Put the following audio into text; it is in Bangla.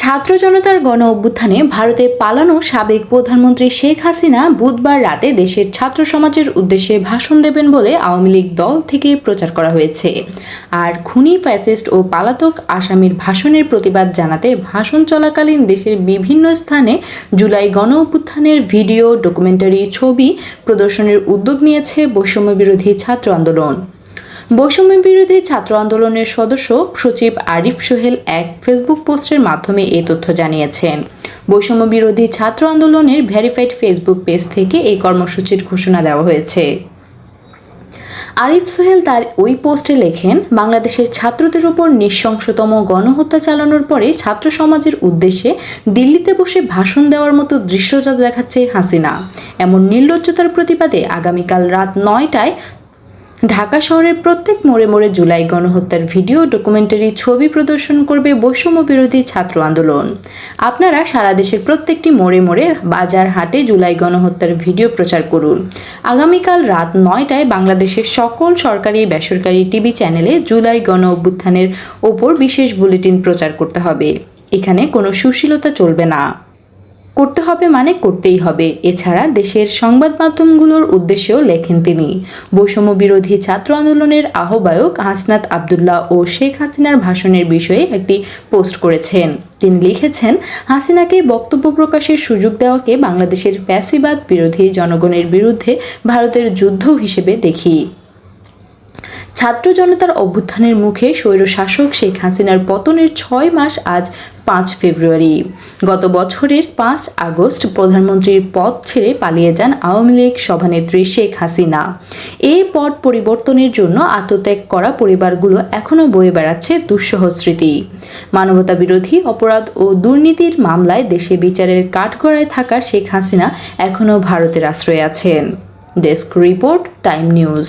ছাত্র জনতার গণ অভ্যুত্থানে ভারতে পালানো সাবেক প্রধানমন্ত্রী শেখ হাসিনা বুধবার রাতে দেশের ছাত্র সমাজের উদ্দেশ্যে ভাষণ দেবেন বলে আওয়ামী লীগ দল থেকে প্রচার করা হয়েছে। আর খুনি ফ্যাসিস্ট ও পালাতক আসামির ভাষণের প্রতিবাদ জানাতে ভাষণ চলাকালীন দেশের বিভিন্ন স্থানে জুলাই গণ অভ্যুত্থানের ভিডিও, ডকুমেন্টারি, ছবি প্রদর্শনের উদ্যোগ নিয়েছে বৈষম্য বিরোধী ছাত্র আন্দোলন। বৈষম্য বিরোধী ছাত্র আন্দোলনের সদস্য সচিব আরিফ সোহেল এক ফেসবুক পোস্টের মাধ্যমে এই তথ্য জানিয়েছেন। বৈষম্য বিরোধী ছাত্র আন্দোলনের ভেরিফাইড ফেসবুক পেজ থেকে এই কর্মসূচির ঘোষণা দেওয়া হয়েছে। আরিফ সোহেল তার ওই পোস্টে লেখেন, বাংলাদেশের ছাত্রদের উপর নৃশংসতম গণহত্যা চালানোর পরে ছাত্র সমাজের উদ্দেশ্যে দিল্লিতে বসে ভাষণ দেওয়ার মতো দৃশ্যটা দেখাচ্ছে হাসিনা। এমন নির্লজ্জতার প্রতিবাদে আগামীকাল রাত ৯টায় ঢাকা শহরের প্রত্যেক মোড়ে মোড়ে জুলাই গণহত্যার ভিডিও, ডকুমেন্টারি, ছবি প্রদর্শন করবে বৈষম্য বিরোধী ছাত্র আন্দোলন। আপনারা সারা দেশের প্রত্যেকটি মোড়ে মোড়ে, বাজার, হাটে জুলাই গণহত্যার ভিডিও প্রচার করুন। আগামীকাল রাত ৯টায় বাংলাদেশের সকল সরকারি বেসরকারি টিভি চ্যানেলে জুলাই গণ অভ্যুত্থানের ওপর বিশেষ বুলেটিন প্রচার করতে হবে। এখানে কোনো সুশীলতা চলবে না। করতে হবে মানে করতেই হবে। এছাড়া দেশের সংবাদ মাধ্যমগুলোর উদ্দেশ্যেও লেখেন তিনি। বৈষম্য বিরোধী ছাত্র আন্দোলনের আহ্বায়ক হাসনাত আবদুল্লাহ ও শেখ হাসিনার ভাষণের বিষয়ে একটি পোস্ট করেছেন। তিনি লিখেছেন, হাসিনাকে বক্তব্য প্রকাশের সুযোগ দেওয়াকে বাংলাদেশের ফ্যাসিবাদ বিরোধী জনগণের বিরুদ্ধে ভারতের যুদ্ধ হিসেবে দেখি। ছাত্র জনতার অভ্যুত্থানের মুখে স্বৈরশাসক শেখ হাসিনার পতনের ৬ মাস আজ ৫ ফেব্রুয়ারি। গত বছরের ৫ আগস্ট প্রধানমন্ত্রীর পদ ছেড়ে পালিয়ে যান আওয়ামী লীগ সভানেত্রী শেখ হাসিনা। এই পট পরিবর্তনের জন্য আত্মত্যাগ করা পরিবারগুলো এখনও বয়ে বেড়াচ্ছে দুঃসহ স্মৃতি। মানবতা বিরোধী অপরাধ ও দুর্নীতির মামলায় দেশে বিচারের কাঠগড়ায় থাকা শেখ হাসিনা এখনও ভারতের আশ্রয়ে আছেন। Desk report, time news.